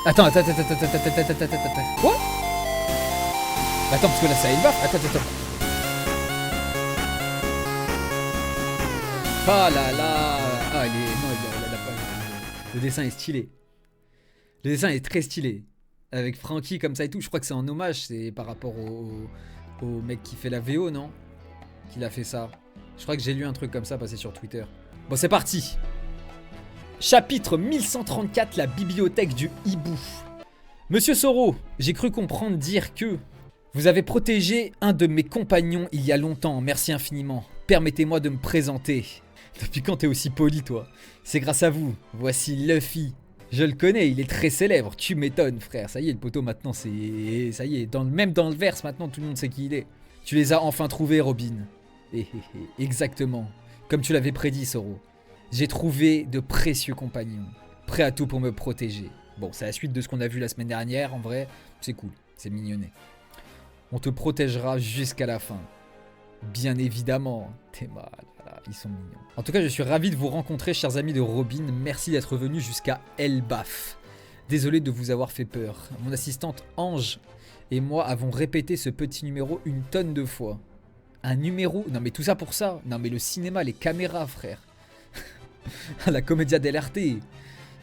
Attends. Quoi? Attends, parce que là, ça Elbaf. Attends. Ah là là. Ah, il est... Non, il a pas... Le dessin est stylé. Le dessin est très stylé. Avec Frankie comme ça et tout. Je crois que c'est en hommage. C'est par rapport au mec qui fait la VO, non? Qu'il a fait ça. Je crois que j'ai lu un truc comme ça passer sur Twitter. Bon, c'est parti. Chapitre 1134, la bibliothèque du hibou. Monsieur Soro, j'ai cru comprendre dire que vous avez protégé un de mes compagnons il y a longtemps. Merci infiniment. Permettez-moi de me présenter. Depuis quand t'es aussi poli, toi? C'est grâce à vous. Voici Luffy. Je le connais, il est très célèbre. Tu m'étonnes, frère. Ça y est, le poteau maintenant, c'est... Ça y est, même dans le verse, maintenant, tout le monde sait qui il est. Tu les as enfin trouvés, Robin. Exactement. Comme tu l'avais prédit, Soro. J'ai trouvé de précieux compagnons. Prêts à tout pour me protéger. Bon, c'est la suite de ce qu'on a vu la semaine dernière. En vrai, c'est cool. C'est mignonné. On te protégera jusqu'à la fin. Bien évidemment. T'es mal. Voilà, ils sont mignons. En tout cas, je suis ravi de vous rencontrer, chers amis de Robin. Merci d'être venus jusqu'à Elbaf. Désolé de vous avoir fait peur. Mon assistante Ange et moi avons répété ce petit numéro une tonne de fois. Un numéro? Non mais tout ça pour ça. Non mais le cinéma, les caméras, frère. La Commedia dell'arte.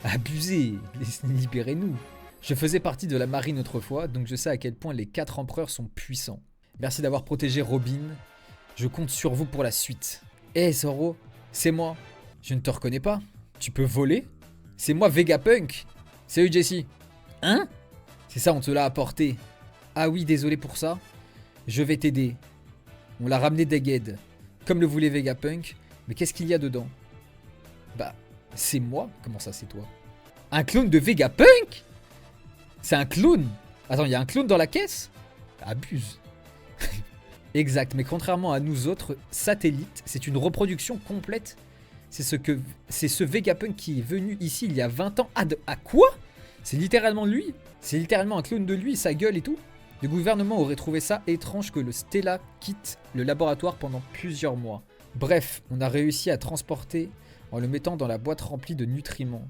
Abusé. Libérez-nous. Je faisais partie de la marine autrefois, donc je sais à quel point les 4 empereurs sont puissants. Merci d'avoir protégé Robin. Je compte sur vous pour la suite. Hé Zoro, c'est moi. Je ne te reconnais pas. Tu peux voler? C'est moi Vegapunk. Salut Jessie. Hein? C'est ça, on te l'a apporté. Ah oui, désolé pour ça. Je vais t'aider. On l'a ramené d'Egghead, comme le voulait Vegapunk. Mais qu'est-ce qu'il y a dedans? Bah, c'est moi. Comment ça, c'est toi? Un clone de Vegapunk? C'est un clone? Attends, il y a un clone dans la caisse? Abuse. Exact, mais contrairement à nous autres satellites, c'est une reproduction complète. C'est ce Vegapunk qui est venu ici il y a 20 ans. À quoi? C'est littéralement lui? C'est littéralement un clone de lui, sa gueule et tout? Le gouvernement aurait trouvé ça étrange que le Stella quitte le laboratoire pendant plusieurs mois. Bref, on a réussi à transporter en le mettant dans la boîte remplie de nutriments.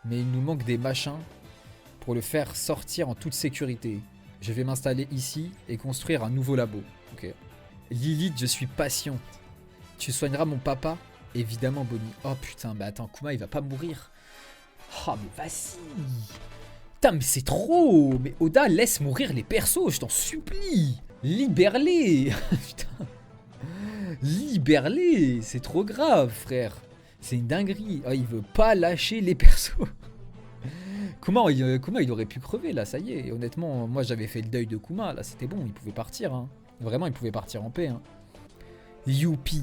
Mais il nous manque des machins pour le faire sortir en toute sécurité. Je vais m'installer ici et construire un nouveau labo. Ok. Lilith, je suis patient. Tu soigneras mon papa? Évidemment, Bonnie. Oh putain, mais attends, Kuma, il va pas mourir. Oh, mais vas-y. Putain, mais c'est trop. Mais Oda, laisse mourir les persos, je t'en supplie. Libère-les. Putain. Libère-les. C'est trop grave, frère. C'est une dinguerie. Oh, il veut pas lâcher les persos. Comment il aurait pu crever là, ça y est. Honnêtement, moi j'avais fait le deuil de Kuma, là c'était bon, il pouvait partir. Hein. Vraiment, il pouvait partir en paix. Hein. Youpi.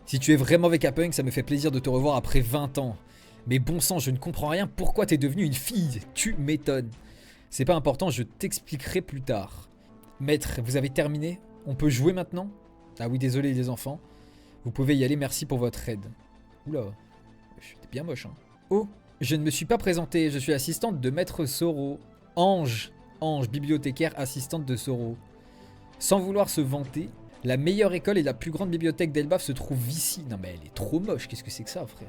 Si tu es vraiment Vegapunk, ça me fait plaisir de te revoir après 20 ans. Mais bon sang, je ne comprends rien, pourquoi t'es devenue une fille? Tu m'étonnes. C'est pas important, je t'expliquerai plus tard. Maître, vous avez terminé? On peut jouer maintenant? Ah oui, désolé les enfants. Vous pouvez y aller, merci pour votre aide. Oula, j'étais bien moche. Hein. Oh, je ne me suis pas présentée, je suis assistante de Maître Soro. Ange, bibliothécaire assistante de Soro. Sans vouloir se vanter, la meilleure école et la plus grande bibliothèque d'Elbaf se trouve ici. Non mais elle est trop moche, qu'est-ce que c'est que ça, frère?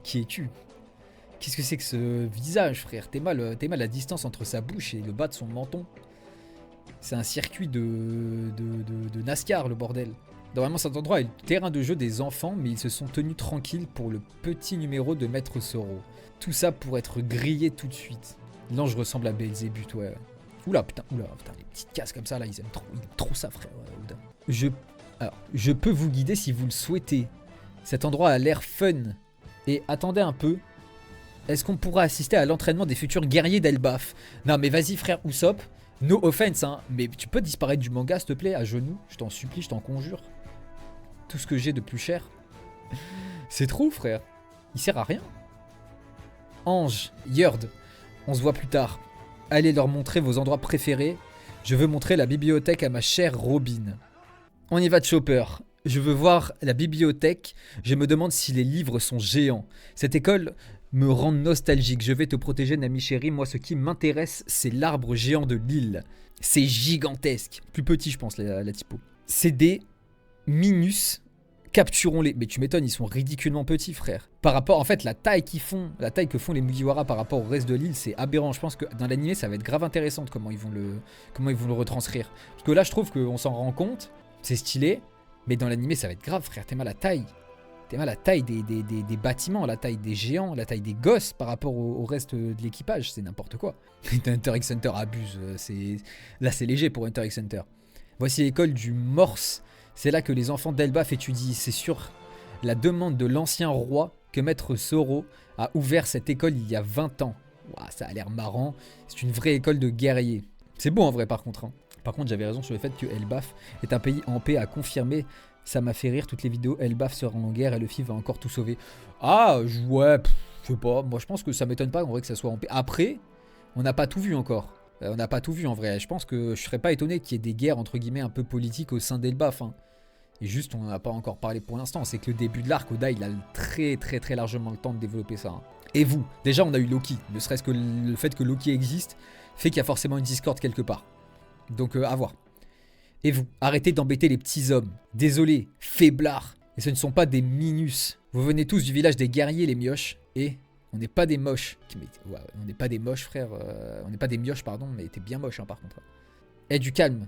Qui es-tu? Qu'est-ce que c'est que ce visage, frère? T'es mal la distance entre sa bouche et le bas de son menton. C'est un circuit de NASCAR, le bordel. Normalement, cet endroit est le terrain de jeu des enfants, mais ils se sont tenus tranquilles pour le petit numéro de Maître Soro. Tout ça pour être grillé tout de suite. L'ange ressemble à Belzébuth, ouais. Oula, putain, les petites casses comme ça, là, ils aiment trop ça, frère. Ouais, je peux vous guider si vous le souhaitez. Cet endroit a l'air fun. Et attendez un peu. Est-ce qu'on pourra assister à l'entraînement des futurs guerriers d'Elbaf? Non, mais vas-y, frère Usopp. No offense, hein. Mais tu peux disparaître du manga, s'il te plaît, à genoux. Je t'en supplie, je t'en conjure. Tout ce que j'ai de plus cher. C'est trop, frère. Il sert à rien. Ange, Yerd, on se voit plus tard. Allez leur montrer vos endroits préférés. Je veux montrer la bibliothèque à ma chère Robin. On y va, Chopper. Je veux voir la bibliothèque. Je me demande si les livres sont géants. Cette école me rend nostalgique. Je vais te protéger, Nami chérie. Moi, ce qui m'intéresse, c'est l'arbre géant de l'île. C'est gigantesque. Plus petit, je pense, la typo. C'est des Minus Capturons-les. Mais tu m'étonnes, ils sont ridiculement petits, frère. Par rapport, en fait, la taille que font les Mugiwara par rapport au reste de l'île, c'est aberrant. Je pense que dans l'anime, ça va être grave intéressant de comment ils vont le retranscrire. Parce que là, je trouve qu'on s'en rend compte, c'est stylé, mais dans l'anime, ça va être grave, frère. T'es mal à la taille. T'es mal à la taille des bâtiments, la taille des géants, la taille des gosses par rapport au reste de l'équipage. C'est n'importe quoi. Hunter x Hunter abuse. Là, c'est léger pour Hunter x Hunter. Voici l'école du Morse. C'est là que les enfants d'Elbaf étudient. C'est sur la demande de l'ancien roi que Maître Zoro a ouvert cette école il y a 20 ans. Ouah, ça a l'air marrant. C'est une vraie école de guerriers. C'est beau en vrai par contre. Hein. Par contre, j'avais raison sur le fait que Elbaf est un pays en paix à confirmer. Ça m'a fait rire. Toutes les vidéos, Elbaf sera en guerre et Luffy va encore tout sauver. Ah, ouais, je sais pas. Moi, je pense que ça m'étonne pas en vrai que ça soit en paix. Après, on n'a pas tout vu encore. On n'a pas tout vu en vrai. Je pense que je serais pas étonné qu'il y ait des guerres entre guillemets un peu politiques au sein d'Elbaf. Hein. Et juste, on n'en a pas encore parlé pour l'instant. C'est que le début de l'arc, Oda, il a très largement le temps de développer ça. Hein. Et vous, déjà, on a eu Loki. Ne serait-ce que le fait que Loki existe fait qu'il y a forcément une discorde quelque part. Donc, à voir. Et vous, arrêtez d'embêter les petits hommes. Désolé, faiblards. Et ce ne sont pas des minus. Vous venez tous du village des guerriers, les mioches. Et on n'est pas des moches. Ouais, on n'est pas des moches, frère. On n'est pas des mioches, pardon. Mais t'es bien moche, hein, par contre. Eh, du calme.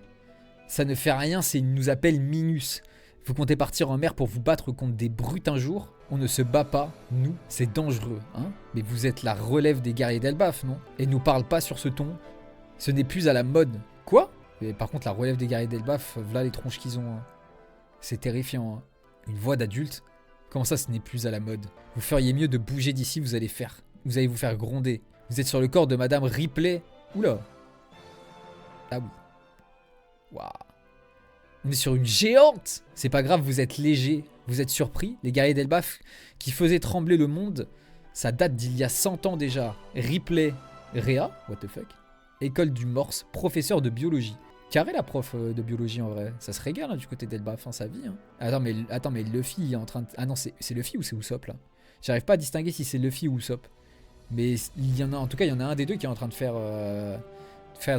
Ça ne fait rien, c'est ils nous appellent minus. Vous comptez partir en mer pour vous battre contre des brutes un jour? On ne se bat pas, nous, c'est dangereux, hein? Mais vous êtes la relève des guerriers d'Elbaf, non? Et nous parle pas sur ce ton. Ce n'est plus à la mode. Quoi? Mais par contre, la relève des guerriers d'Elbaf, voilà les tronches qu'ils ont. Hein. C'est terrifiant. Hein. Une voix d'adulte? Comment ça, ce n'est plus à la mode? Vous feriez mieux de bouger d'ici, vous allez vous faire gronder. Vous êtes sur le corps de Madame Ripley. Oula. Ah oui. Waouh. On est sur une géante. C'est pas grave, vous êtes léger. Vous êtes surpris. Les guerriers d'Elbaf qui faisaient trembler le monde, ça date d'il y a 100 ans déjà. Ripley, Réa, what the fuck. École du Morse, professeur de biologie. Carré la prof de biologie en vrai. Ça se régale hein, du côté d'Elbaf, hein, sa vie. Hein. Attends, mais Luffy est en train de... Ah non, c'est Luffy ou c'est Usopp là? J'arrive pas à distinguer si c'est Luffy ou Usopp. Mais il y en a, en tout cas, il y en a un des deux qui est en train de faire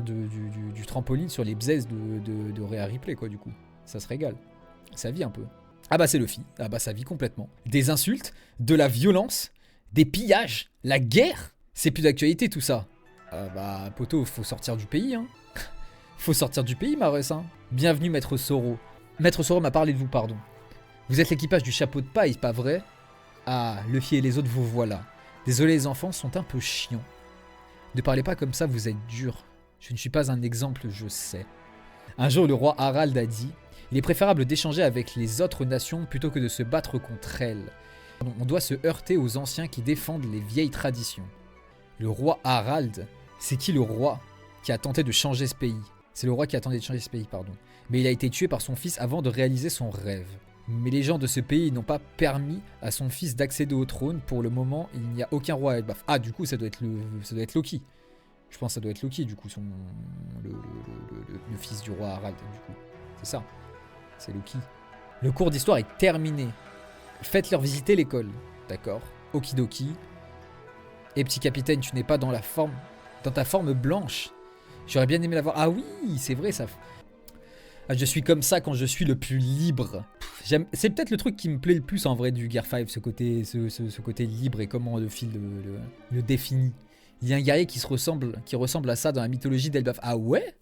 du trampoline sur les bzaises de Rhea Ripley quoi du coup. Ça se régale. Ça vit un peu. Ah bah c'est Luffy. Ah bah ça vit complètement. Des insultes, de la violence, des pillages, la guerre. C'est plus d'actualité tout ça. Bah poto, faut sortir du pays hein. Faut sortir du pays Marus hein. Bienvenue Maître Zoro. Maître Zoro m'a parlé de vous pardon. Vous êtes l'équipage du chapeau de paille, pas vrai? Ah, Luffy et les autres vous voilà. Désolé les enfants sont un peu chiants. Ne parlez pas comme ça, vous êtes durs. Je ne suis pas un exemple, je sais. Un jour, le roi Harald a dit « Il est préférable d'échanger avec les autres nations plutôt que de se battre contre elles. On doit se heurter aux anciens qui défendent les vieilles traditions. » Le roi Harald, c'est qui le roi qui a tenté de changer ce pays? C'est le roi qui a tenté de changer ce pays, pardon. Mais il a été tué par son fils avant de réaliser son rêve. Mais les gens de ce pays n'ont pas permis à son fils d'accéder au trône. Pour le moment, il n'y a aucun roi à Elbaf. Ah, du coup, ça doit être Loki. Je pense que ça doit être Loki, du coup, le fils du roi Harald, du coup. C'est ça. C'est Loki. Le cours d'histoire est terminé. Faites-leur visiter l'école. D'accord. Okidoki. Et petit capitaine, tu n'es pas dans ta forme blanche. J'aurais bien aimé la voir. Ah oui, c'est vrai, ça... Ah, je suis comme ça quand je suis le plus libre. C'est peut-être le truc qui me plaît le plus en vrai du Gear 5, ce côté libre et comment le fil le définit. Il y a un guerrier qui ressemble à ça dans la mythologie d'Elbaf. Ah ouais?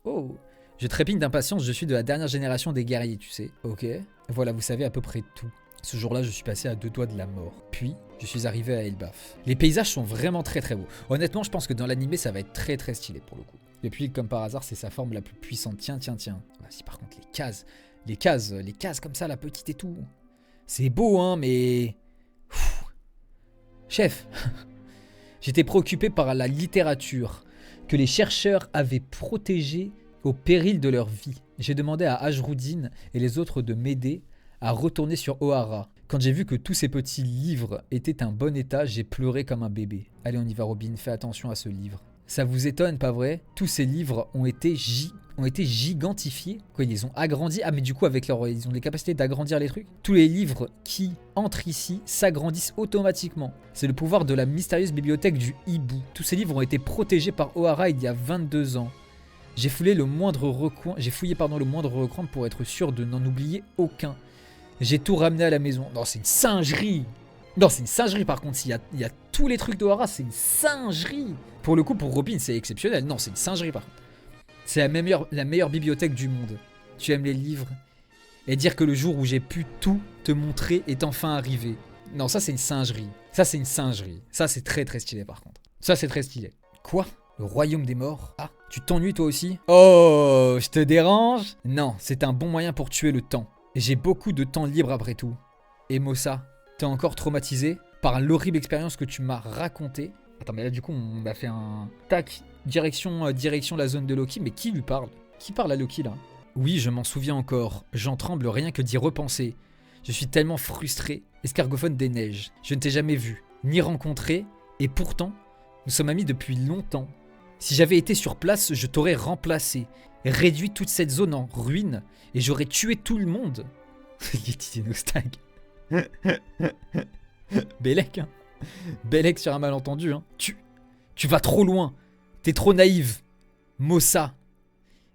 Oh. Je trépigne d'impatience, je suis de la dernière génération des guerriers, tu sais. Ok. Voilà, vous savez à peu près tout. Ce jour-là, je suis passé à 2 doigts de la mort. Puis, je suis arrivé à Elbaf. Les paysages sont vraiment très beaux. Honnêtement, je pense que dans l'animé, ça va être très stylé pour le coup. Et puis, comme par hasard, c'est sa forme la plus puissante. Tiens. Ah, si par contre, les cases comme ça, la petite et tout. C'est beau, hein, mais... Chef, j'étais préoccupé par la littérature que les chercheurs avaient protégée au péril de leur vie. J'ai demandé à Ajroudine et les autres de m'aider à retourner sur Ohara. Quand j'ai vu que tous ces petits livres étaient en bon état, j'ai pleuré comme un bébé. Allez, on y va Robin, fais attention à ce livre. Ça vous étonne, pas vrai? Tous ces livres ont été gigantifiés. Quoi, ils les ont agrandis? Ah, mais du coup, ils ont les capacités d'agrandir les trucs. Tous les livres qui entrent ici s'agrandissent automatiquement. C'est le pouvoir de la mystérieuse bibliothèque du hibou. Tous ces livres ont été protégés par Ohara il y a 22 ans. J'ai fouillé le moindre recoin pour être sûr de n'en oublier aucun. J'ai tout ramené à la maison. Non, c'est une singerie. Non, c'est une singerie par contre. Il y a tous les trucs de Hara, c'est une singerie. Pour le coup, pour Robin, c'est exceptionnel. Non, c'est une singerie par contre. C'est la meilleure bibliothèque du monde. Tu aimes les livres. Et dire que le jour où j'ai pu tout te montrer est enfin arrivé. Non, ça c'est une singerie. Ça c'est une singerie. Ça c'est très très stylé par contre. Ça c'est très stylé. Quoi? Le royaume des morts? Ah, tu t'ennuies toi aussi? Oh, je te dérange? Non, c'est un bon moyen pour tuer le temps. J'ai beaucoup de temps libre après tout. Et Mossa, t'es encore traumatisé par l'horrible expérience que tu m'as racontée? Attends, mais là du coup on a fait un... Tac, direction la zone de Loki. Mais qui lui parle? Qui parle à Loki là? Oui, je m'en souviens encore. J'en tremble rien que d'y repenser. Je suis tellement frustré. Escargophone des neiges. Je ne t'ai jamais vu, ni rencontré, et pourtant, nous sommes amis depuis longtemps. Si j'avais été sur place, je t'aurais remplacé, réduit toute cette zone en ruine, et j'aurais tué tout le monde. Yeti Nostag. Bellec, hein. Bellec sur un malentendu, hein. Tu vas trop loin. T'es trop naïve. Mossa.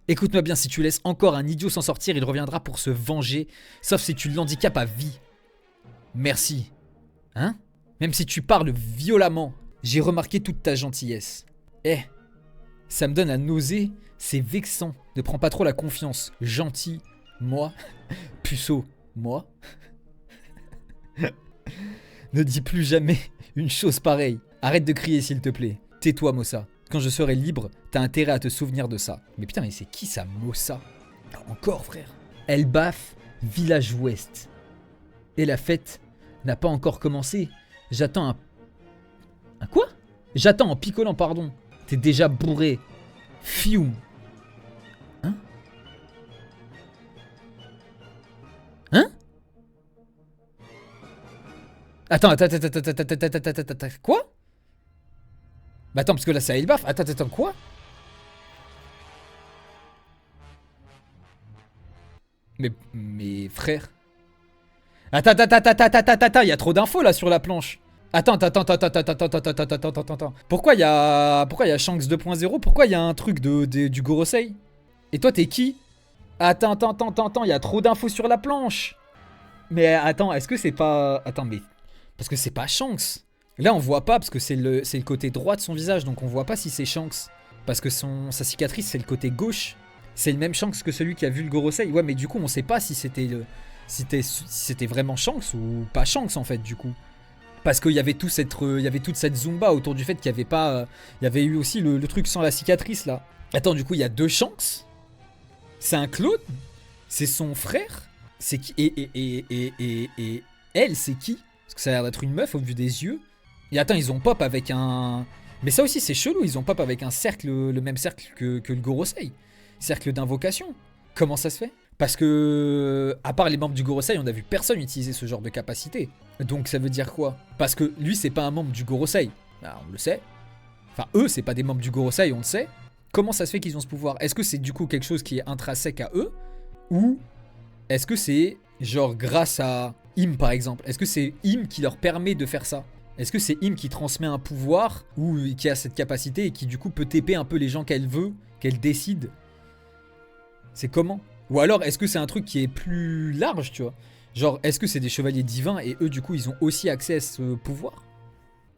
Écoute-moi bien, si tu laisses encore un idiot s'en sortir, il reviendra pour se venger, sauf si tu l'handicapes à vie. Merci. Hein? Même si tu parles violemment, j'ai remarqué toute ta gentillesse. Eh, ça me donne la nausée, c'est vexant. Ne prends pas trop la confiance. Gentil, moi. Puceau, moi. Ne dis plus jamais une chose pareille. Arrête de crier s'il te plaît. Tais-toi, Mossa. Quand je serai libre, t'as intérêt à te souvenir de ça. Mais putain, mais c'est qui ça, Mossa? Encore, frère. Elbaf, village ouest. Et la fête n'a pas encore commencé. J'attends un... Un quoi? J'attends en picolant, pardon. T'es déjà bourré. Fium. Hein? Hein? Attends. Quoi? Bah attends, parce que là, c'est Elbaf. Attends, quoi? Mais frère. Attends, il y a trop d'infos là sur la planche. Attends. Pourquoi il y a Shanks 2.0? Pourquoi il y a un truc du Gorosei? Et toi, t'es qui? Attends, il y a trop d'infos sur la planche. Mais attends, est-ce que c'est pas... Attends, mais... Parce que c'est pas Shanks. Là, on voit pas parce que c'est le côté droit de son visage, donc on voit pas si c'est Shanks. Parce que sa cicatrice, c'est le côté gauche. C'est le même Shanks que celui qui a vu le Gorosei. Ouais, mais du coup, on sait pas si c'était vraiment Shanks ou pas Shanks en fait, du coup. Parce qu'il y avait toute cette Zumba autour du fait qu'il y avait pas... il y avait eu aussi le truc sans la cicatrice, là. Attends, du coup, il y a deux Shanks? C'est un clone? C'est son frère? C'est qui? Et elle, c'est qui? Parce que ça a l'air d'être une meuf au vu des yeux. Et attends, ils ont pop avec un... Mais ça aussi, c'est chelou. Ils ont pop avec un cercle, le même cercle que le Gorosei. Cercle d'invocation. Comment ça se fait? Parce que, à part les membres du Gorosei, on a vu personne utiliser ce genre de capacité. Donc ça veut dire quoi? Parce que lui, c'est pas un membre du Gorosei. Bah, on le sait. Enfin, eux, c'est pas des membres du Gorosei, on le sait. Comment ça se fait qu'ils ont ce pouvoir? Est-ce que c'est du coup quelque chose qui est intrinsèque à eux? Ou est-ce que c'est genre grâce à Im par exemple? Est-ce que c'est Im qui leur permet de faire ça? Est-ce que c'est Im qui transmet un pouvoir ou qui a cette capacité et qui du coup peut TP un peu les gens qu'elle veut, qu'elle décide? C'est comment? Ou alors est-ce que c'est un truc qui est plus large, tu vois? Genre est-ce que c'est des chevaliers divins et eux du coup ils ont aussi accès à ce pouvoir?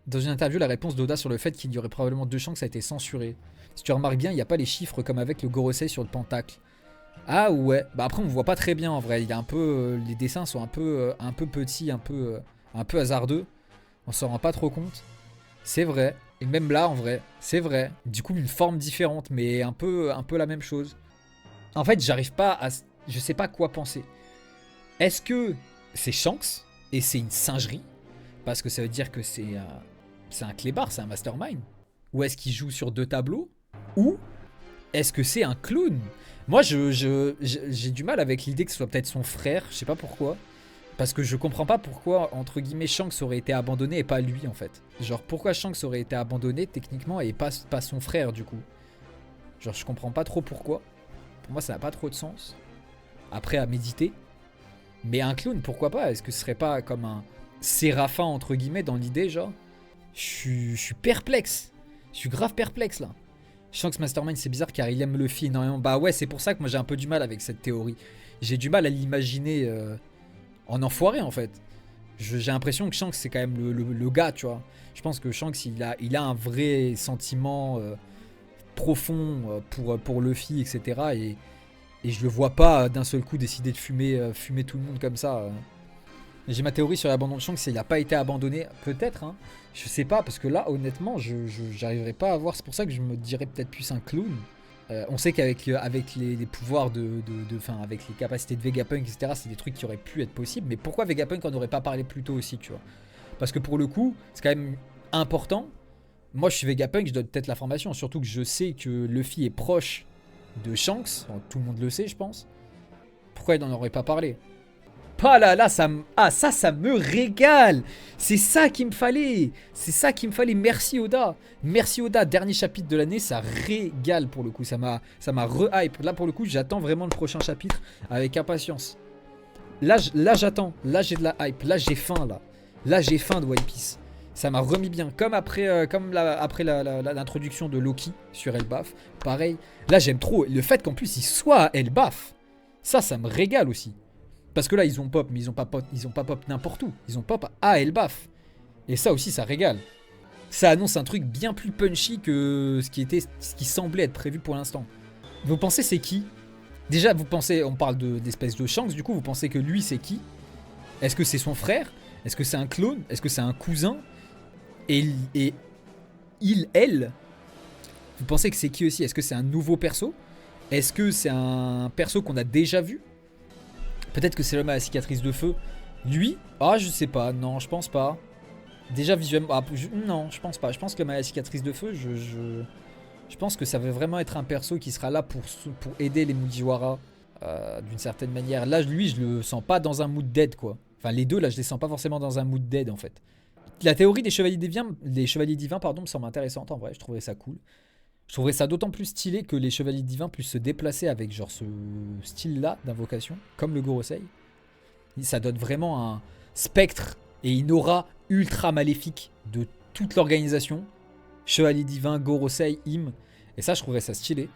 Dans une interview, la réponse d'Oda sur le fait qu'il y aurait probablement deux Shanks a été censurée. Si tu remarques bien, il n'y a pas les chiffres comme avec le Gorosei sur le pentacle. Ah ouais, bah après on voit pas très bien en vrai, il y a un peu les dessins sont un peu petits, un peu hasardeux. On s'en rend pas trop compte. C'est vrai, et même là en vrai, c'est vrai. Du coup une forme différente mais un peu la même chose. En fait, j'arrive pas à je sais pas quoi penser. Est-ce que c'est Shanks et c'est une singerie parce que ça veut dire que c'est un clébard, c'est un mastermind? Ou est-ce qu'il joue sur deux tableaux? Ou est-ce que c'est un clown? Moi, j'ai du mal avec l'idée que ce soit peut-être son frère, je sais pas pourquoi. Parce que je comprends pas pourquoi, entre guillemets, Shanks aurait été abandonné et pas lui, en fait. Genre, pourquoi Shanks aurait été abandonné, techniquement, et pas son frère, du coup. Genre, je comprends pas trop pourquoi. Pour moi, ça n'a pas trop de sens. Après, à méditer. Mais un clown, pourquoi pas? Est-ce que ce serait pas comme un Séraphin, entre guillemets, dans l'idée, genre? Je suis perplexe. Je suis grave perplexe, là. Shanks Mastermind, c'est bizarre car il aime Luffy énormément. Bah ouais, c'est pour ça que moi j'ai un peu du mal avec cette théorie. J'ai du mal à l'imaginer en enfoiré en fait. J'ai l'impression que Shanks c'est quand même le gars, tu vois. Je pense que Shanks il a un vrai sentiment profond pour Luffy, etc. Et je le vois pas d'un seul coup décider de fumer tout le monde comme ça. J'ai ma théorie sur l'abandon de Shanks, c'est qu'il n'a pas été abandonné, peut-être, hein. Je sais pas, parce que là, honnêtement, j'arriverai pas à voir. C'est pour ça que je me dirais peut-être plus un clown. On sait qu'avec avec les pouvoirs enfin, avec les capacités de Vegapunk, etc., c'est des trucs qui auraient pu être possibles. Mais pourquoi Vegapunk en aurait pas parlé plus tôt aussi, tu vois? Parce que pour le coup, c'est quand même important. Moi, je suis Vegapunk, je donne peut-être l'information. Surtout que je sais que Luffy est proche de Shanks. Enfin, tout le monde le sait, je pense. Pourquoi il n'en aurait pas parlé? Pas là, ça me régale. C'est ça qu'il me fallait. C'est ça qu'il me fallait. Merci Oda. Merci Oda. Dernier chapitre de l'année, ça régale pour le coup. Ça m'a re-hype. Là pour le coup, j'attends vraiment le prochain chapitre avec impatience. Là j'attends. Là j'ai de la hype. Là j'ai faim là. Là j'ai faim de One Piece. Ça m'a remis bien. Comme après, après l'introduction de Loki sur Elbaf. Pareil. Là j'aime trop le fait qu'en plus il soit à Elbaf. Ça me régale aussi. Parce que là, ils ont pop, mais ils ont pas pop n'importe où. Ils ont pop à Elbaf. Et ça aussi, ça régale. Ça annonce un truc bien plus punchy que ce qui semblait être prévu pour l'instant. Vous pensez c'est qui? Déjà, vous pensez, on parle d'espèce de Shanks, du coup, vous pensez que lui, c'est qui? Est-ce que c'est son frère? Est-ce que c'est un clone? Est-ce que c'est un cousin? Et elle? Vous pensez que c'est qui aussi? Est-ce que c'est un nouveau perso? Est-ce que c'est un perso qu'on a déjà vu? Peut-être que c'est l'homme à la cicatrice de feu. Lui? Ah, je sais pas. Non, je pense pas. Déjà, visuellement... non, je pense pas. Je pense que l'homme à la cicatrice de feu, je pense que ça va vraiment être un perso qui sera là pour aider les Mugiwara d'une certaine manière. Là, lui, je le sens pas dans un mood dead, quoi. Enfin, les deux, là, je les sens pas forcément dans un mood dead, en fait. La théorie des chevaliers divins, pardon, me semble intéressante, en vrai. Je trouverais ça cool. Je trouverais ça d'autant plus stylé que les chevaliers divins puissent se déplacer avec genre ce style-là d'invocation, comme le Gorosei. Ça donne vraiment un spectre et une aura ultra maléfique de toute l'organisation. Chevalier divin, Gorosei, Im. Et ça, je trouverais ça stylé.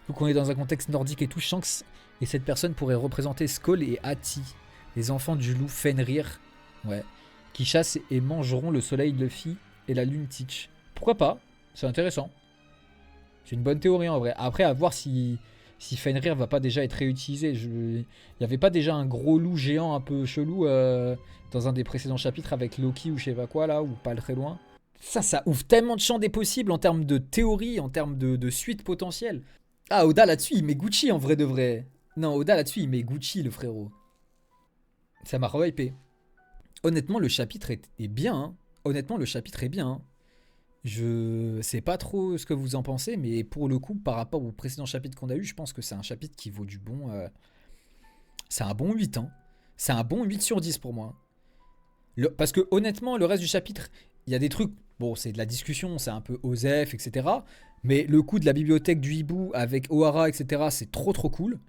Donc on est dans un contexte nordique et tout, Shanks. Et cette personne pourrait représenter Skoll et Hati, les enfants du loup Fenrir. Ouais. Qui chassent et mangeront le soleil Luffy et la lune Teach. Pourquoi pas? C'est intéressant. C'est une bonne théorie en vrai. Après, à voir si Fenrir va pas déjà être réutilisé. Il y avait pas déjà un gros loup géant un peu chelou dans un des précédents chapitres avec Loki ou je sais pas quoi là, ou pas très loin. Ça ouvre tellement de champs des possibles en termes de théorie, en termes de suite potentielle. Ah, Oda là-dessus, il met Gucci en vrai de vrai. Non, Oda là-dessus, il met Gucci le frérot. Ça m'a re-hypé. Honnêtement, le chapitre est bien. Hein. Honnêtement, le chapitre est bien. Hein. Je sais pas trop ce que vous en pensez, mais pour le coup, par rapport au précédent chapitre qu'on a eu, je pense que c'est un chapitre qui vaut du bon. C'est un bon 8, hein. C'est un bon 8 sur 10 pour moi. Parce que honnêtement, le reste du chapitre, il y a des trucs. Bon, c'est de la discussion, c'est un peu OSEF, etc. Mais le coup de la bibliothèque du hibou avec Ohara, etc., c'est trop cool.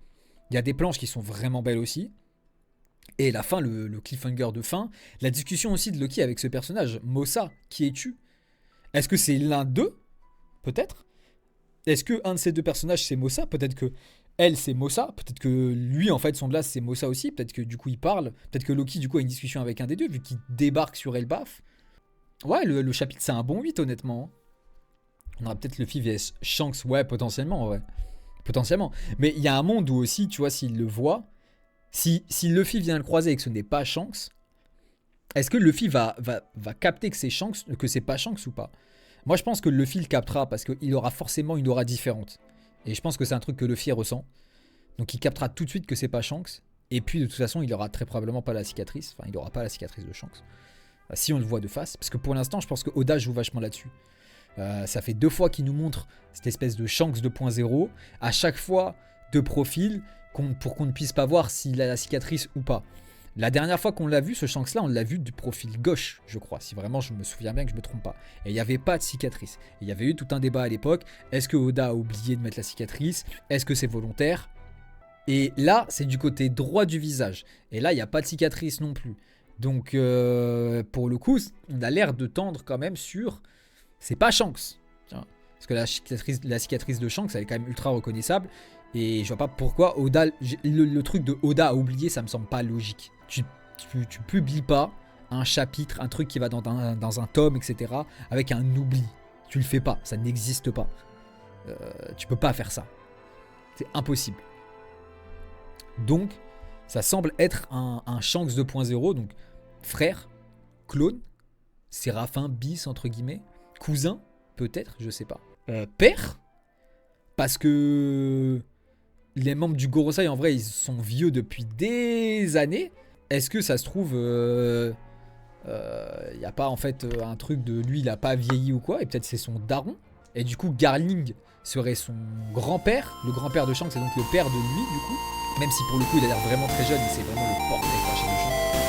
Il y a des planches qui sont vraiment belles aussi. Et la fin, le cliffhanger de fin. La discussion aussi de Loki avec ce personnage, Mossa, qui es-tu? Est-ce que c'est l'un d'eux? Peut-être. Est-ce que un de ces deux personnages c'est Mossa? Peut-être que elle c'est Mossa. Peut-être que lui en fait son blast c'est Mossa aussi. Peut-être que du coup il parle. Peut-être que Loki du coup a une discussion avec un des deux vu qu'il débarque sur Elbaf. Ouais, le chapitre c'est un bon 8 honnêtement. On aura peut-être Luffy vs Shanks. Ouais, potentiellement, ouais. Potentiellement. Mais il y a un monde où aussi, tu vois, s'il le voit, si Luffy vient le croiser et que ce n'est pas Shanks, est-ce que Luffy va capter que c'est Shanks, que c'est pas Shanks ou pas? Moi, je pense que Luffy le captera parce qu'il aura forcément une aura différente. Et je pense que c'est un truc que Luffy ressent. Donc, il captera tout de suite que c'est pas Shanks. Et puis, de toute façon, il aura très probablement pas la cicatrice. Enfin, il aura pas la cicatrice de Shanks. Si on le voit de face. Parce que pour l'instant, je pense que Oda joue vachement là-dessus. Ça fait 2 fois qu'il nous montre cette espèce de Shanks 2.0. À chaque fois, de profil, pour qu'on ne puisse pas voir s'il a la cicatrice ou pas. La dernière fois qu'on l'a vu, ce Shanks-là, on l'a vu du profil gauche, je crois, si vraiment je me souviens bien que je me trompe pas. Et il n'y avait pas de cicatrice. Et il y avait eu tout un débat à l'époque. Est-ce que Oda a oublié de mettre la cicatrice? Est-ce que c'est volontaire? Et là, c'est du côté droit du visage. Et là, il n'y a pas de cicatrice non plus. Donc, pour le coup, on a l'air de tendre quand même sur... C'est pas Shanks. Tiens. Parce que la cicatrice de Shanks, elle est quand même ultra reconnaissable. Et je vois pas pourquoi Oda... Le truc de Oda a oublié, ça me semble pas logique. Tu publies pas un chapitre, un truc qui va dans un tome, etc. avec un oubli. Tu le fais pas, ça n'existe pas. Tu peux pas faire ça. C'est impossible. Donc, ça semble être un Shanks 2.0. Donc, frère, clone, Séraphin bis, entre guillemets, cousin, peut-être, je sais pas. Père, parce que les membres du Gorosei, en vrai, ils sont vieux depuis des années. Est-ce que ça se trouve, y a pas en fait un truc de lui, il a pas vieilli ou quoi, et peut-être c'est son daron. Et du coup, Garling serait son grand-père. Le grand-père de Shanks, c'est donc le père de lui, du coup. Même si pour le coup, il a l'air vraiment très jeune, c'est vraiment le portrait craché de Shanks.